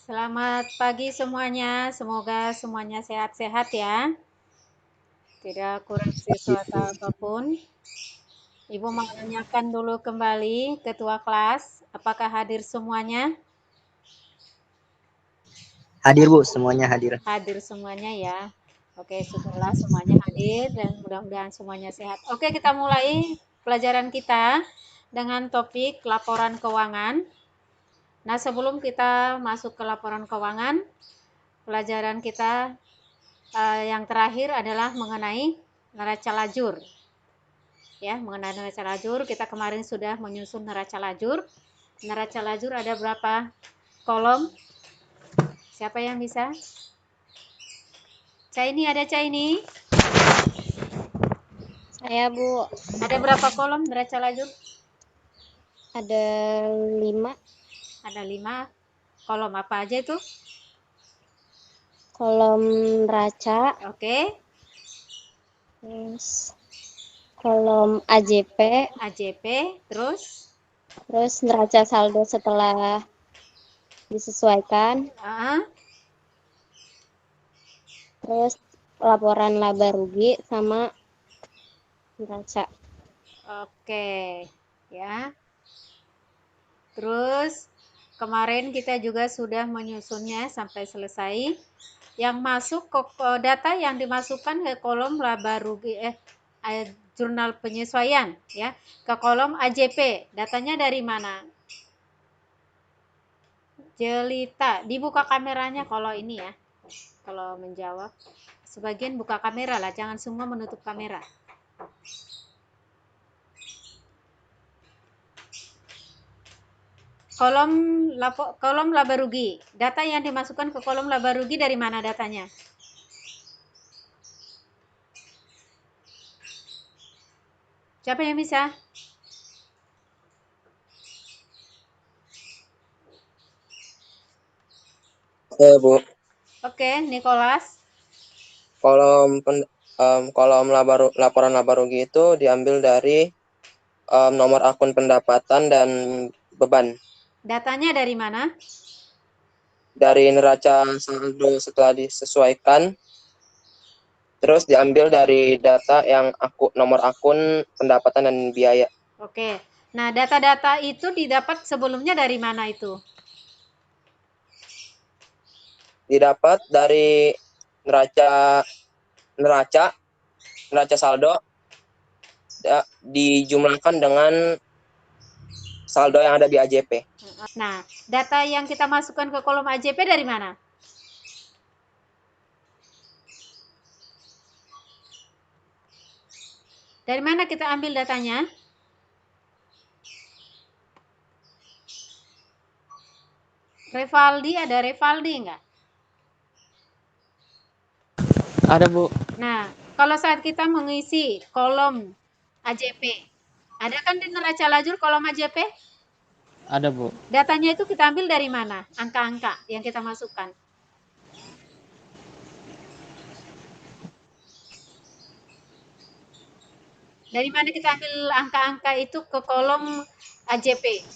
Selamat pagi semuanya, semoga semuanya sehat-sehat ya. Tidak kurang sesuatu apapun. Ibu mau menanyakan dulu kembali ketua kelas, apakah hadir semuanya? Hadir Bu, semuanya hadir. Hadir semuanya ya. Oke, syukurlah semuanya hadir dan mudah-mudahan semuanya sehat. Oke, kita mulai pelajaran kita dengan topik laporan keuangan. Nah, sebelum kita masuk ke laporan keuangan, pelajaran kita yang terakhir adalah mengenai neraca lajur. Ya, mengenai neraca lajur, kita kemarin sudah menyusun neraca lajur. Neraca lajur ada berapa kolom? Siapa yang bisa? Caini, ada Caini? Saya Bu, Ada berapa kolom neraca lajur? ada 5 Ada 5 kolom. Apa aja itu? kolom neraca, Oke, terus kolom AJP, AJP, terus terus neraca saldo setelah disesuaikan, terus laporan laba rugi sama neraca. oke, ya. Terus kemarin kita juga sudah menyusunnya sampai selesai. Yang masuk ke data yang dimasukkan ke kolom laba rugi jurnal penyesuaian ya, ke kolom AJP. Datanya dari mana? Jelita, dibuka kameranya kalau ini ya. Kalau menjawab, sebagian buka kamera lah, jangan semua menutup kamera. Kolom laba rugi. Data yang dimasukkan ke kolom laba rugi dari mana datanya? Siapa yang bisa? Bu. Oke, Nicholas. Kolom laporan laba rugi itu diambil dari nomor akun pendapatan dan beban. Datanya dari mana? Dari neraca saldo setelah disesuaikan, terus diambil dari data yang nomor akun pendapatan dan biaya. Oke, nah data-data itu didapat sebelumnya dari mana itu? Didapat dari neraca saldo dijumlahkan dengan saldo yang ada di AJP. Nah, data yang kita masukkan ke kolom AJP dari mana? Dari mana kita ambil datanya? Revaldi, ada Revaldi enggak? Ada Bu. Nah, kalau saat kita mengisi kolom AJP, ada kan di neraca lajur kolom AJP? Ada Bu. Datanya itu kita ambil dari mana? Angka-angka yang kita masukkan. Dari mana kita ambil angka-angka itu ke kolom AJP?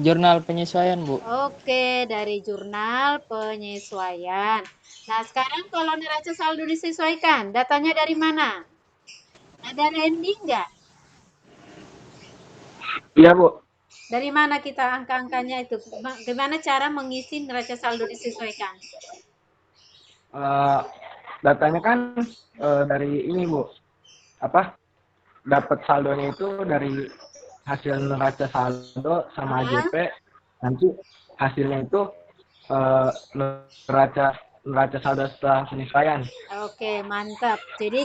Jurnal penyesuaian Bu. Oke, dari jurnal penyesuaian. Nah, sekarang kalau neraca saldo disesuaikan, datanya dari mana? Ada Randy enggak? Iya Bu. Dari mana kita angka-angkanya itu? Gimana cara mengisi neraca saldo disesuaikan? Datanya kan dari ini Bu. Dapat saldonya itu dari hasil neraca saldo sama AJP. Nanti hasilnya itu neraca saldo setelah penyesuaian. Oke, mantap. Jadi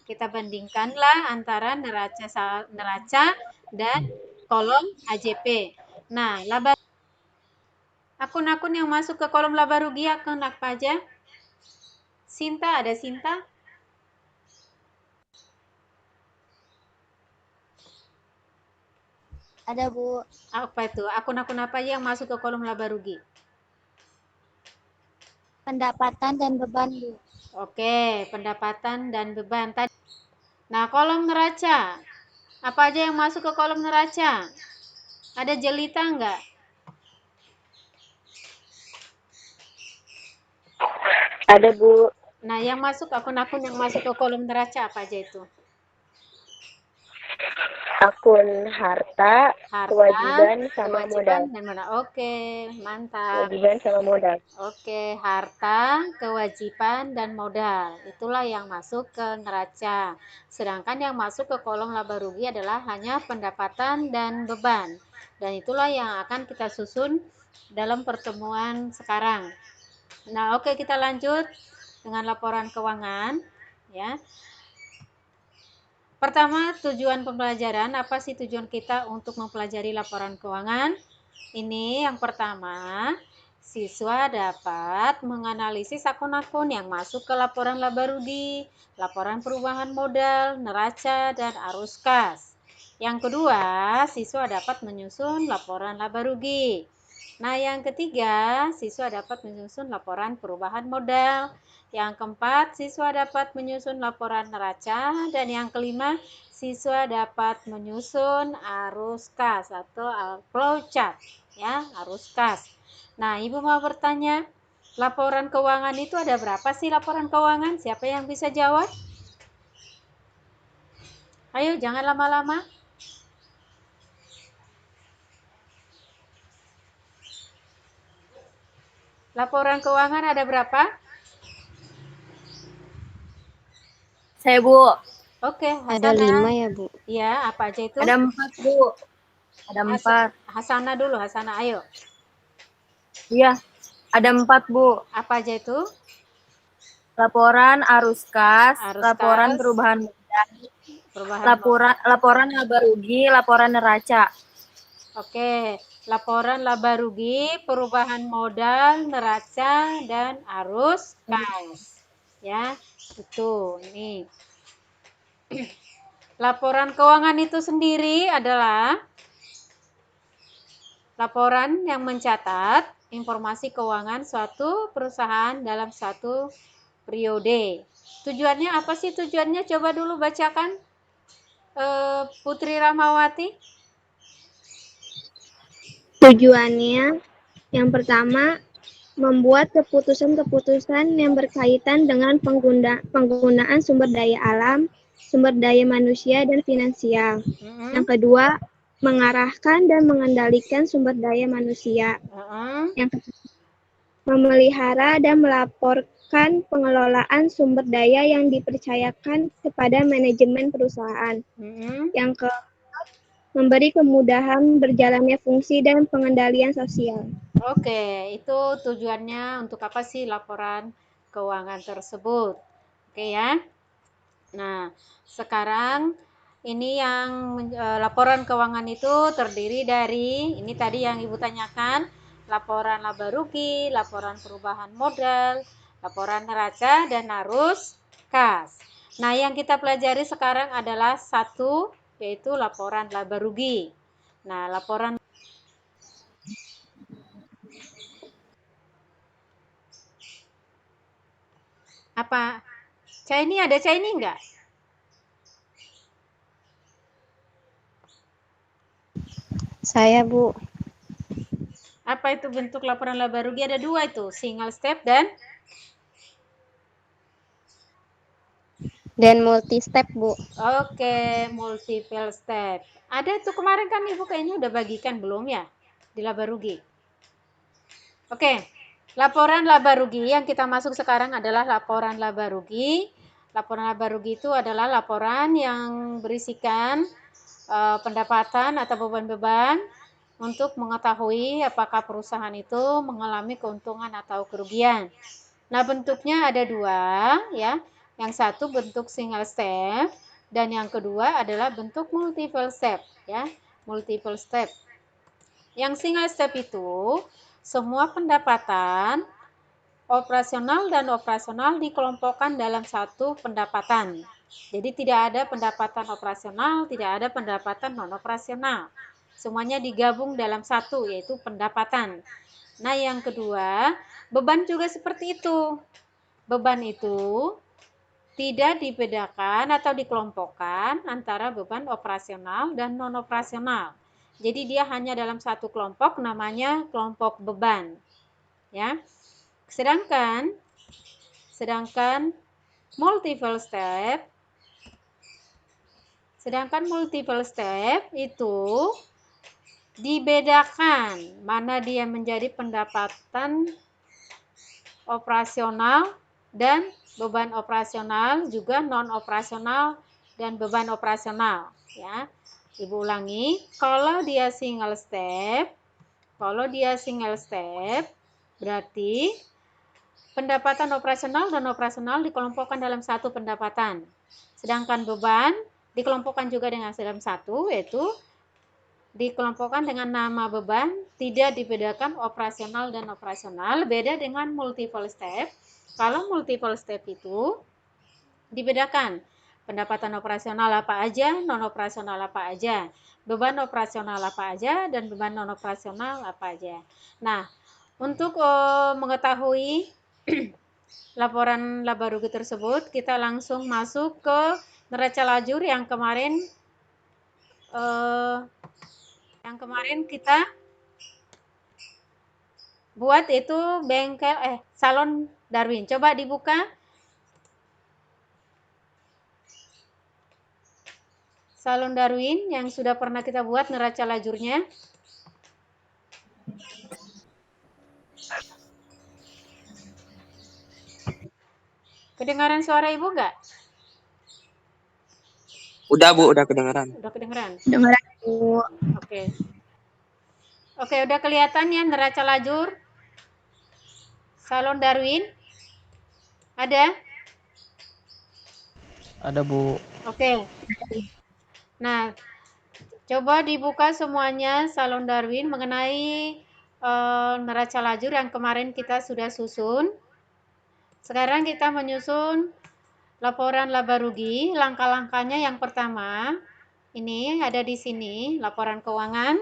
kita bandingkanlah antara neraca dan kolom AJP. Nah, akun-akun yang masuk ke kolom laba rugi akun apa aja? Sinta, ada Sinta? Ada Bu, Apa itu? Akun-akun apa aja yang masuk ke kolom laba rugi? pendapatan dan beban Bu. Oke, pendapatan dan beban tadi. Nah, kolom neraca. Apa aja yang masuk ke kolom neraca? Ada Jelita enggak? Ada, Bu. Nah, yang masuk akun-akun yang masuk ke kolom neraca apa aja itu? Akun harta, Harta, kewajiban, sama kewajiban, modal. dan modal. Oke, mantap. Kewajiban sama modal. Oke, harta, kewajiban, dan modal. Itulah yang masuk ke neraca. Sedangkan yang masuk ke kolom laba rugi adalah hanya pendapatan dan beban. Dan itulah yang akan kita susun dalam pertemuan sekarang. Nah, oke, kita lanjut dengan laporan keuangan, ya. Pertama, tujuan pembelajaran. Apa sih tujuan kita untuk mempelajari laporan keuangan? Ini yang pertama, siswa dapat menganalisis akun-akun yang masuk ke laporan laba rugi, laporan perubahan modal, neraca, dan arus kas. Yang kedua, siswa dapat menyusun laporan laba rugi. Nah, yang ketiga, siswa dapat menyusun laporan perubahan modal. Yang keempat, siswa dapat menyusun laporan neraca. Dan yang kelima, siswa dapat menyusun arus kas atau flowchart, ya, arus kas. Nah, Ibu mau bertanya, laporan keuangan itu ada berapa sih laporan keuangan? Siapa yang bisa jawab? Ayo, jangan lama-lama. Laporan keuangan ada berapa? Saya, Bu. Oke, Ada Hasanah. 5 ya, Bu. Iya, apa aja itu? Ada 4, Bu. Ada 4. Hasanah dulu, Hasanah, ayo. Iya, ada 4, Bu. Apa aja itu? Laporan arus kas, Arus laporan kas, perubahan modal, perubahan laporan laba rugi, laporan neraca. Oke, laporan laba rugi, perubahan modal, neraca, dan arus kas. Ya, itu. Ini. Laporan keuangan itu sendiri adalah laporan yang mencatat informasi keuangan suatu perusahaan dalam satu periode. Tujuannya apa sih tujuannya? Coba dulu bacakan, Putri Rahmawati. Tujuannya yang pertama, membuat keputusan-keputusan yang berkaitan dengan penggunaan sumber daya alam, sumber daya manusia, dan finansial. Yang kedua, mengarahkan dan mengendalikan sumber daya manusia. Yang ketiga, memelihara dan melaporkan pengelolaan sumber daya yang dipercayakan kepada manajemen perusahaan. Yang keempat, memberi kemudahan berjalannya fungsi dan pengendalian sosial. Oke, itu tujuannya untuk apa sih laporan keuangan tersebut? Oke ya. Nah, sekarang ini yang laporan keuangan itu terdiri dari, ini tadi yang Ibu tanyakan, laporan laba rugi, laporan perubahan modal, laporan neraca, dan arus kas. Nah, yang kita pelajari sekarang adalah satu, yaitu laporan laba rugi. Nah, laporan apa? Cai ada Cai enggak? Saya, Bu. Apa itu bentuk laporan laba rugi? Ada dua itu, single step dan multi step, Bu. oke, multiple step. Ada tuh kemarin kan Ibu kayaknya udah bagikan belum ya di laba rugi? Oke, laporan laba rugi yang kita masuk sekarang adalah laporan laba rugi. Laporan laba rugi itu adalah laporan yang berisikan pendapatan atau beban-beban untuk mengetahui apakah perusahaan itu mengalami keuntungan atau kerugian. Nah, bentuknya ada dua, ya. Yang satu bentuk single step dan yang kedua adalah bentuk multiple step, ya. Multiple step. Yang single step itu semua pendapatan operasional dan operasional dikelompokkan dalam satu pendapatan. Jadi tidak ada pendapatan operasional, tidak ada pendapatan non operasional. Semuanya digabung dalam satu, yaitu pendapatan. Nah, yang kedua, beban juga seperti itu. Beban itu tidak dibedakan atau dikelompokkan antara beban operasional dan non operasional. Jadi dia hanya dalam satu kelompok, namanya kelompok beban. Ya. Sedangkan Sedangkan multiple step itu dibedakan mana dia menjadi pendapatan operasional dan beban operasional, juga non operasional dan beban operasional, ya. Ibu ulangi, kalau dia single step berarti pendapatan operasional dan operasional dikelompokkan dalam satu pendapatan. Sedangkan beban dikelompokkan juga dengan dalam satu, yaitu dikelompokkan dengan nama beban, tidak dibedakan operasional dan operasional. Beda dengan multiple step. Kalau multiple step itu dibedakan pendapatan operasional apa aja, non operasional apa aja, beban operasional apa aja, dan beban non operasional apa aja. Nah, untuk mengetahui laporan laba rugi tersebut, kita langsung masuk ke neraca lajur yang kemarin kita buat, itu Salon Darwin. Coba dibuka Salon Darwin yang sudah pernah kita buat neraca lajurnya. Kedengaran suara Ibu nggak? Udah Bu, udah kedengeran. Udah kedengeran? Dengeran, Bu. Oke. Oke, udah kelihatan ya neraca lajur Salon Darwin? Ada? Ada Bu. Oke. Nah, coba dibuka semuanya Salon Darwin mengenai neraca lajur yang kemarin kita sudah susun. Sekarang kita menyusun laporan laba rugi. Langkah-langkahnya yang pertama, ini ada di sini, laporan keuangan.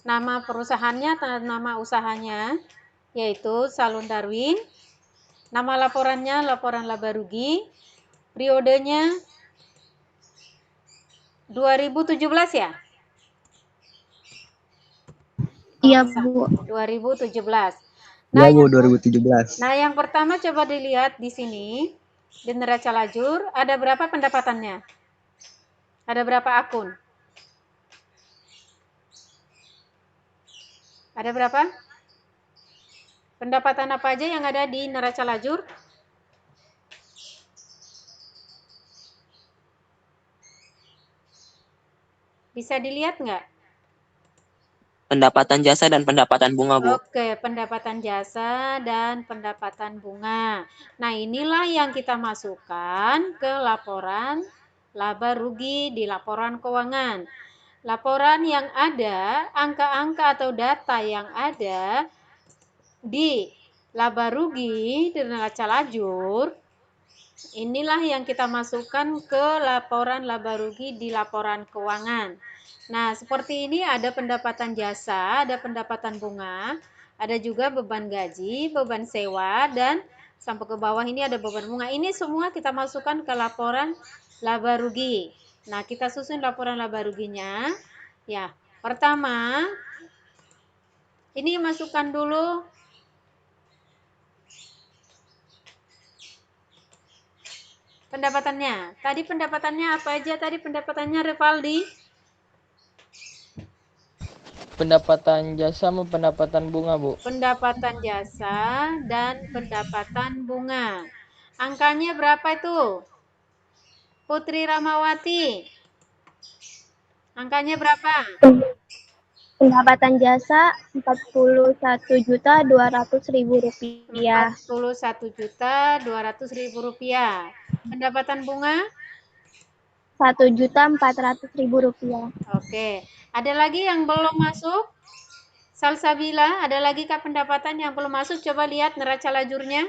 Nama perusahaannya, nama usahanya, yaitu Salon Darwin. Nama laporannya, laporan laba rugi. Periodenya 2017 ya? Iya, Bu. 2017. Iya Bu, 2017. Nah, yang pertama coba dilihat di sini, di neraca lajur, ada berapa pendapatannya? Ada berapa akun? Ada berapa? Pendapatan apa aja yang ada di neraca lajur? Bisa dilihat nggak? Pendapatan jasa dan pendapatan bunga Bu. Oke, pendapatan jasa dan pendapatan bunga. Nah, inilah yang kita masukkan ke laporan laba rugi di laporan keuangan. Laporan yang ada, angka-angka atau data yang ada di laba rugi di neraca lajur, inilah yang kita masukkan ke laporan laba rugi di laporan keuangan. Nah, seperti ini ada pendapatan jasa, ada pendapatan bunga, ada juga beban gaji, beban sewa, dan sampai ke bawah ini ada beban bunga. Ini semua kita masukkan ke laporan laba rugi. Nah, kita susun laporan laba ruginya. Ya, pertama, ini masukkan dulu pendapatannya. Tadi pendapatannya apa aja? Tadi pendapatannya Revaldi? Pendapatan jasa sama pendapatan bunga, Bu. Pendapatan jasa dan pendapatan bunga. Angkanya berapa itu? Putri Ramawati. Angkanya berapa? Pendapatan jasa Rp41.200.000. 41.200.000 rupiah. Pendapatan bunga? Rp1.400.000. Oke. Ada lagi yang belum masuk? Salsabila, ada lagi kah pendapatan yang belum masuk? Coba lihat neraca lajurnya.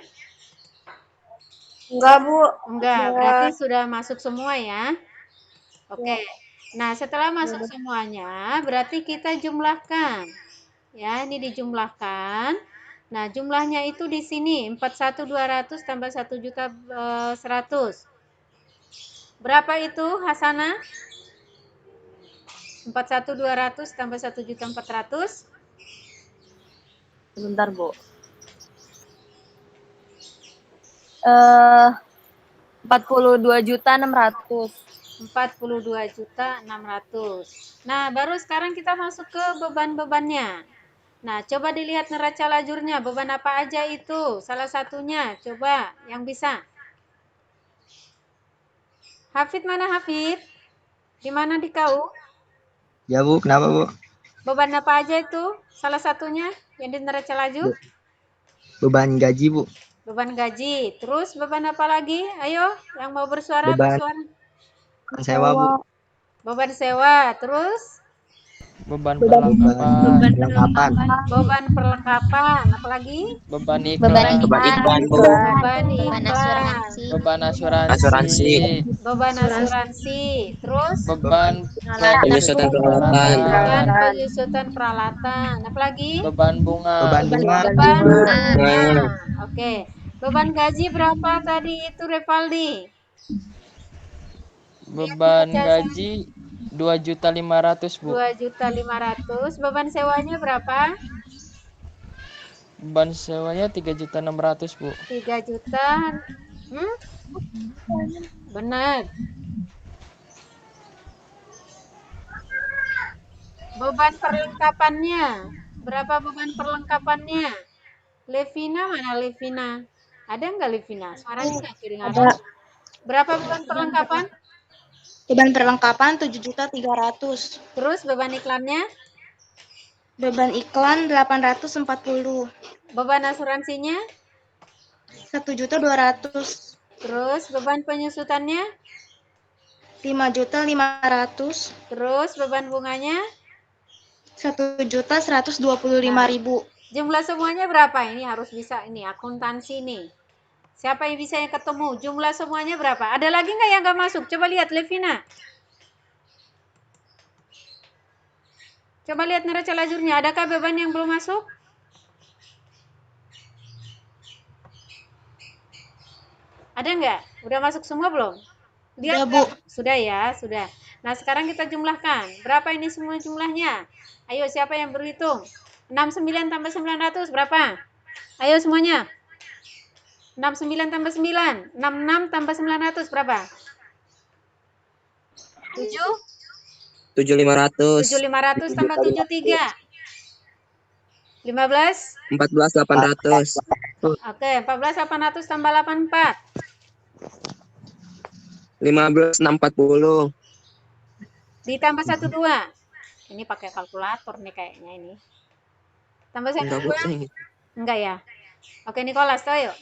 Enggak, Bu. Enggak, berarti sudah masuk semua ya. Oke. Nah, setelah masuk semuanya, berarti kita jumlahkan. Ya, ini dijumlahkan. Nah, jumlahnya itu di sini 41.200 tambah 1.100.000. Berapa itu, Hasanah? 41.200 tambah 1.400.000. Sebentar, Bu. 42.600.000. 42.600.000. Nah, baru sekarang kita masuk ke beban-bebannya. Nah, coba dilihat neraca lajurnya. Beban apa aja itu? Salah satunya. Coba yang bisa. Hafid mana Hafid? Di mana di kau? Ya Bu, kenapa Bu? Beban apa aja itu? Salah satunya yang di neraca lajur? Beban gaji Bu. Beban gaji. Terus beban apa lagi? Ayo, yang mau bersuara, Beban bersuara. sewa Bu. Beban sewa. Terus Beban Beban perlengkapan, perlengkapan. beban perlengkapan. Apa lagi? beban Beban iklan, Beban iklan Bu. Beban Beban iklan. asuransi. beban Asuransi. Beban asuransi. Terus beban Penyusutan peralatan. beban penyusutan peralatan. Apa lagi? beban bunga, Beban bunga. Beban bunga. Nah, Oke. Beban gaji berapa tadi itu Revaldi? beban gaji 2.500.000 Bu. 2.500.000. Beban sewanya berapa? Beban sewanya 3.600.000 Bu. 3 juta. Benar. Beban perlengkapannya. Berapa beban perlengkapannya? Levina mana Levina? Ada nggak Levina? Suaranya nggak kedengaran. Berapa beban perlengkapan? Beban perlengkapan 7.300.000. Terus beban iklannya? Beban iklan 840. Beban asuransinya? 1.200.000. Terus beban penyusutannya? 5.500.000. Terus beban bunganya? 1.125.000. Jumlah semuanya berapa? Ini harus bisa ini akuntansi nih. Siapa yang bisa yang ketemu? Jumlah semuanya berapa? Ada lagi nggak yang nggak masuk? Coba lihat Levina. Coba lihat neraca lajurnya. Adakah beban yang belum masuk? Ada nggak? Udah masuk semua belum? Lihat, Udah, Bu. Sudah ya, sudah. Nah, sekarang kita jumlahkan. Berapa ini semua jumlahnya? Ayo, siapa yang berhitung? 69 tambah 900 berapa? Ayo semuanya. 69 tambah 9. 66 tambah 900 berapa? 7.500. 7.500 tambah 73. 15. 14.800. Oke, 14.800 tambah 84. 15.640. Ditambah 12. Ini pakai kalkulator nih kayaknya ini. Tambah Enggak Bu, 12. Enggak ya? Oke, Nicholas, ayo.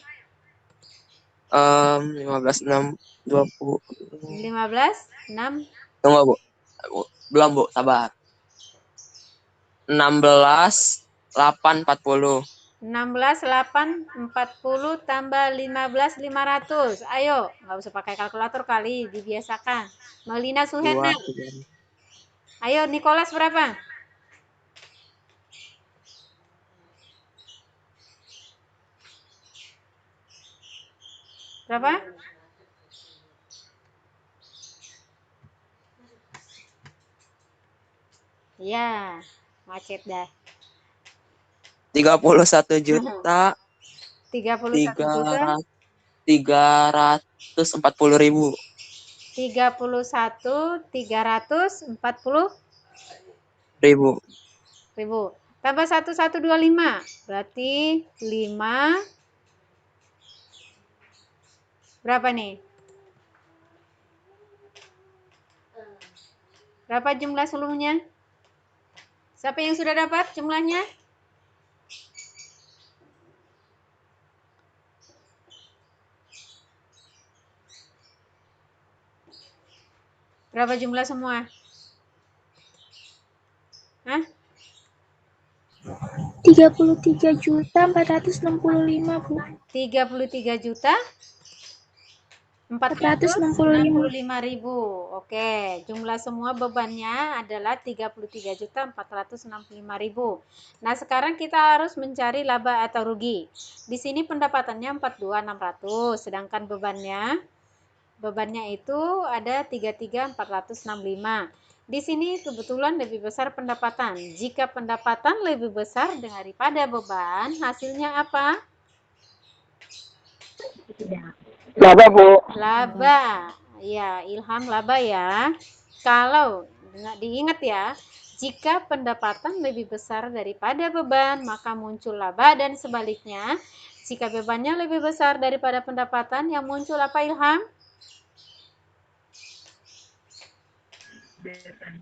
15.620. 15, 6. Tunggu Bu. Belum Bu, sabar. 16.840. 16.840 tambah 15.500. Ayo, nggak usah pakai kalkulator kali, dibiasakan. Melina Suhena. Ayo, Nicholas berapa? Berapa? Ya, macet dah. 31 juta 31 juta 340.000. 31.340.000. Tambah 1125. Berarti 5. Berapa nih? Berapa jumlah seluruhnya? Siapa yang sudah dapat jumlahnya? Berapa jumlah semua? Hah? 33.465 Bu. 33.465.000. Oke, jumlah semua bebannya adalah 33.465.000. Nah, sekarang kita harus mencari laba atau rugi. Di sini pendapatannya 42.600, sedangkan bebannya itu ada 33.465. Di sini kebetulan lebih besar pendapatan. Jika pendapatan lebih besar daripada beban, hasilnya apa? Laba, Bu. Laba. Ya, Ilham laba ya. Kalau diingat ya, jika pendapatan lebih besar daripada beban, maka muncul laba dan sebaliknya. Jika bebannya lebih besar daripada pendapatan, yang muncul apa Ilham?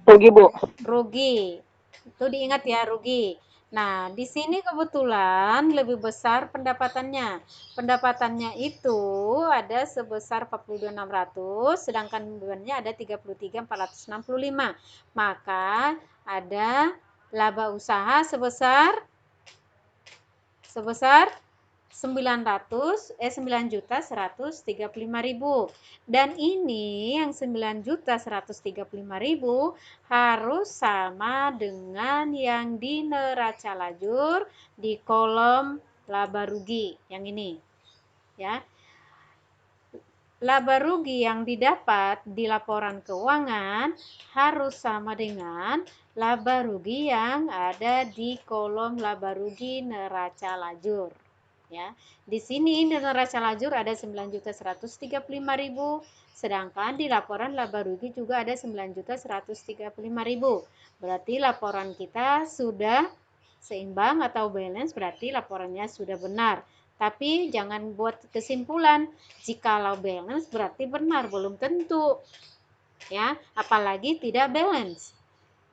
Rugi, Bu. Rugi. Itu diingat ya, rugi. Nah, di sini kebetulan lebih besar pendapatannya. Pendapatannya itu ada sebesar 42.600, sedangkan bebannya ada 33.465. Maka ada laba usaha sebesar 9.135.000 dan ini yang 9.135.000 harus sama dengan yang di neraca lajur di kolom laba rugi yang ini ya. Laba rugi yang didapat di laporan keuangan harus sama dengan laba rugi yang ada di kolom laba rugi neraca lajur. Ya, di sini neraca lajur ada 9.135.000, sedangkan di laporan laba rugi juga ada 9.135.000. Berarti laporan kita sudah seimbang atau balance, berarti laporannya sudah benar. Tapi jangan buat kesimpulan jikalau balance berarti benar, belum tentu. Ya, apalagi tidak balance.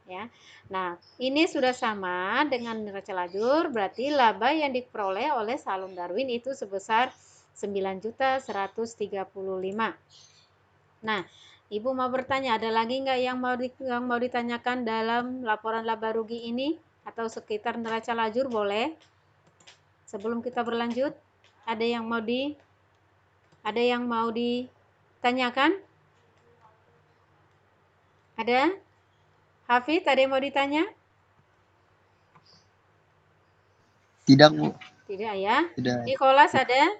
Ya. Nah, ini sudah sama dengan neraca lajur, berarti laba yang diperoleh oleh Salum Darwin itu sebesar 9.135. Nah, Ibu mau bertanya, ada lagi nggak yang mau ditanyakan dalam laporan laba rugi ini atau sekitar neraca lajur, boleh? Sebelum kita berlanjut, ada yang mau ditanyakan? Ada? Hafid, ada yang mau ditanya? Tidak, Bu. Tidak ya? Tidak. Nicholas ada?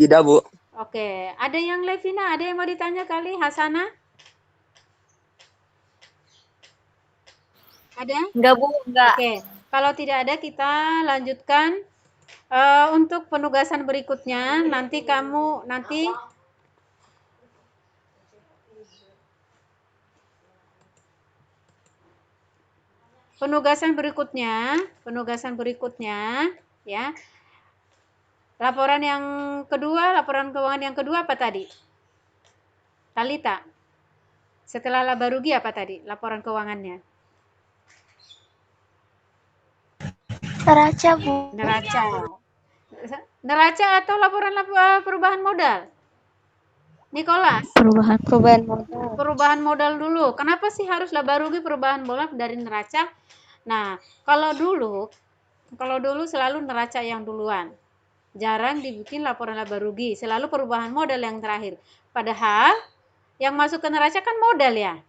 Tidak, Bu. Oke, ada yang Levina, ada yang mau ditanya kali? Hasana? Ada? Enggak, Bu, enggak. Oke, kalau tidak ada kita lanjutkan untuk penugasan berikutnya. Nanti penugasan berikutnya ya. Laporan keuangan yang kedua apa tadi? Talita. Setelah laba rugi apa tadi? Laporan keuangannya. Neraca, Bu. Neraca atau laporan perubahan modal? Nicholas. Perubahan modal dulu. Kenapa sih harus laba rugi perubahan modal dari neraca? Nah, kalau dulu selalu neraca yang duluan. Jarang dibikin laporan laba rugi, selalu perubahan modal yang terakhir. Padahal yang masuk ke neraca kan modal ya.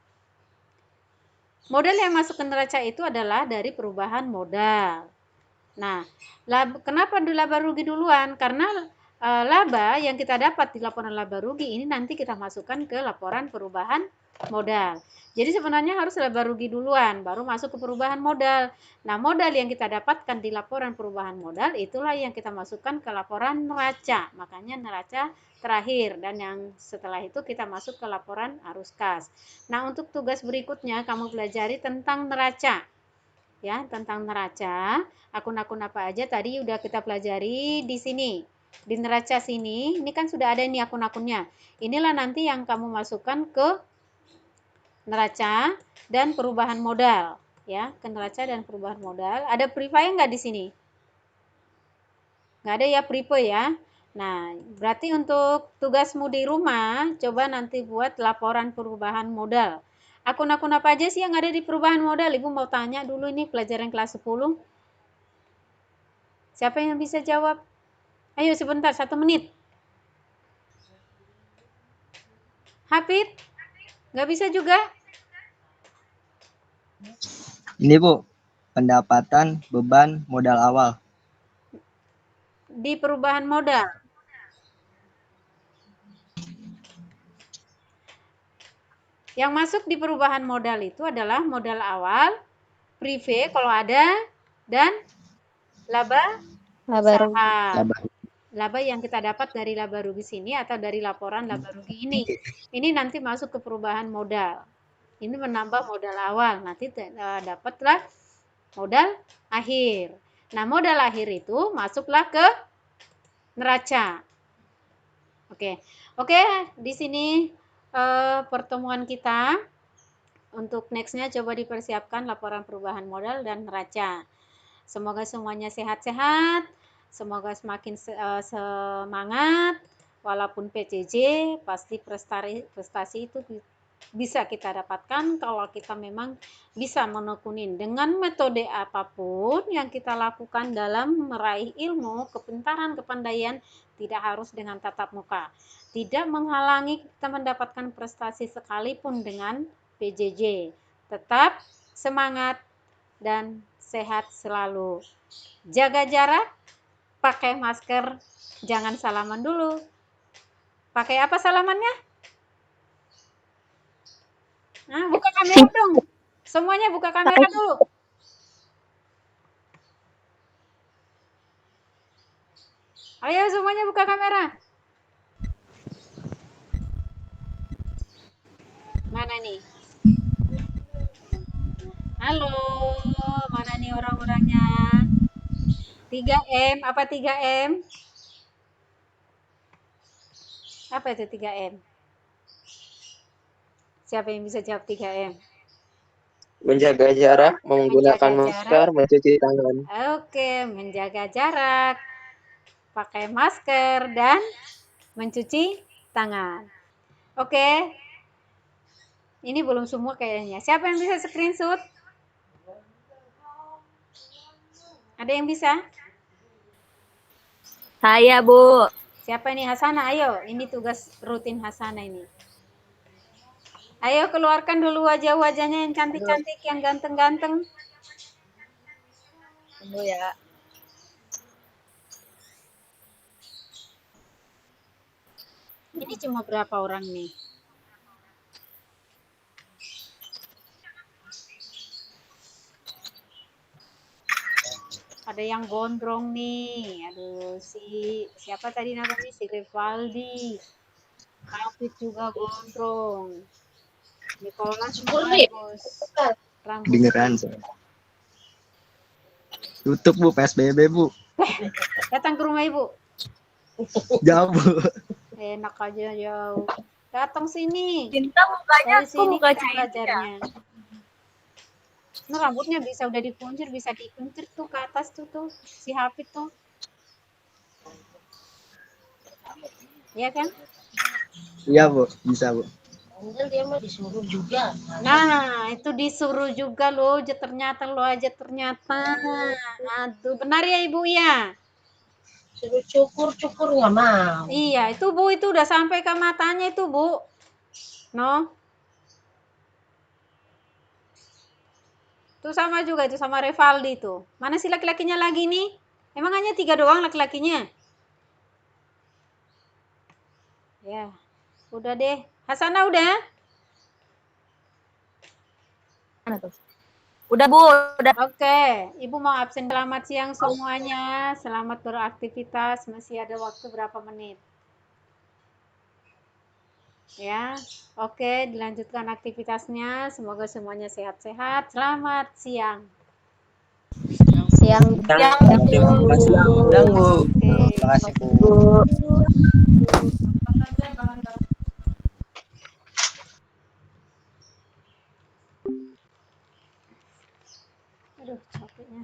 Modal yang masuk ke neraca itu adalah dari perubahan modal. Nah, kenapa laba rugi duluan? Karena laba yang kita dapat di laporan laba rugi ini nanti kita masukkan ke laporan perubahan modal. Jadi sebenarnya harus laba rugi duluan, baru masuk ke perubahan modal. Nah, modal yang kita dapatkan di laporan perubahan modal itulah yang kita masukkan ke laporan neraca. Makanya neraca terakhir dan yang setelah itu kita masuk ke laporan arus kas. Nah, untuk tugas berikutnya kamu pelajari tentang neraca. Ya, tentang neraca. Akun-akun apa aja tadi udah kita pelajari di sini. Di neraca sini, ini kan sudah ada ini akun-akunnya. Inilah nanti yang kamu masukkan ke neraca dan perubahan modal, ya, ke neraca dan perubahan modal. Ada prepay nggak di sini? Nggak ada ya prepay ya. Nah, berarti untuk tugasmu di rumah, coba nanti buat laporan perubahan modal. Akun-akun apa aja sih yang ada di perubahan modal? Ibu mau tanya dulu ini pelajaran kelas 10. Siapa yang bisa jawab? Ayo sebentar, 1 menit. Hafid? Nggak bisa juga? Ini, Bu. Pendapatan beban modal awal. Di perubahan modal. Yang masuk di perubahan modal itu adalah modal awal, prive kalau ada, dan laba usaha. laba yang kita dapat dari laba rugi sini atau dari laporan laba rugi ini. Ini nanti masuk ke perubahan modal. Ini menambah modal awal, nanti dapatlah modal akhir. Nah, modal akhir itu masuklah ke neraca. Oke, di sini pertemuan kita. Untuk nextnya coba dipersiapkan laporan perubahan modal dan neraca. Semoga semuanya sehat-sehat, semoga semakin semangat, walaupun PJJ pasti prestasi itu bisa kita dapatkan kalau kita memang bisa menekunin dengan metode apapun yang kita lakukan dalam meraih ilmu, kepintaran, kepandaian, tidak harus dengan tatap muka. Tidak menghalangi kita mendapatkan prestasi sekalipun dengan PJJ. Tetap semangat dan sehat selalu. Jaga jarak, pakai masker, jangan salaman dulu. Pakai apa salamannya? Nah, buka kamera dong. Semuanya buka kamera dulu. Ayo semuanya buka kamera. Mana nih? Halo, mana nih orang-orangnya? 3M, apa 3M? Apa itu 3M? Siapa yang bisa jawab 3M? Menjaga jarak, menggunakan masker, mencuci tangan. Oke, menjaga jarak, pakai masker, dan mencuci tangan. Oke, ini belum semua kayaknya. Siapa yang bisa screenshot? Ada yang bisa? Saya, Bu. Siapa nih? Hasana, ayo. Ini tugas rutin Hasana ini. Ayo keluarkan dulu wajah-wajahnya yang cantik-cantik, yang ganteng-ganteng. Tunggu ya. Ini cuma berapa orang nih? Ada yang gondrong nih. Aduh, siapa tadi namanya? Si Rivaldi. Hafid juga gondrong. Nicholas bagus. Rambut. Dengeran saya. Tutup Bu, PSBB Bu. Datang ke rumah ibu. Jauh Bu. Enak aja jauh. Datang sini. Cinta mukanya Dari aku sini muka kita cair. belajarnya. Nah, rambutnya bisa udah dikuncir, bisa dikuncir tuh ke atas tuh si Hafid tuh. Iya kan? Iya Bu, bisa Bu. Dia mah disuruh juga. Nah, itu disuruh juga loh, ternyata lo aja ternyata. Aduh, benar ya Ibu ya? Suruh cukur nggak mau. Iya, itu Bu, itu udah sampai ke matanya itu Bu. No? Itu sama juga, itu sama Revaldi tuh. Mana sih laki-lakinya lagi nih? Emang hanya 3 doang laki-lakinya? Ya, udah deh. Hasana udah? Udah, Bu. Udah. Oke, Ibu mau absen. Selamat siang semuanya. Selamat beraktivitas. Masih ada waktu berapa menit? Ya, oke, dilanjutkan aktivitasnya. Semoga semuanya sehat-sehat. Selamat siang. Siang. Terima kasih Bu. Oke. Terima kasih Bu. Aduh, capeknya.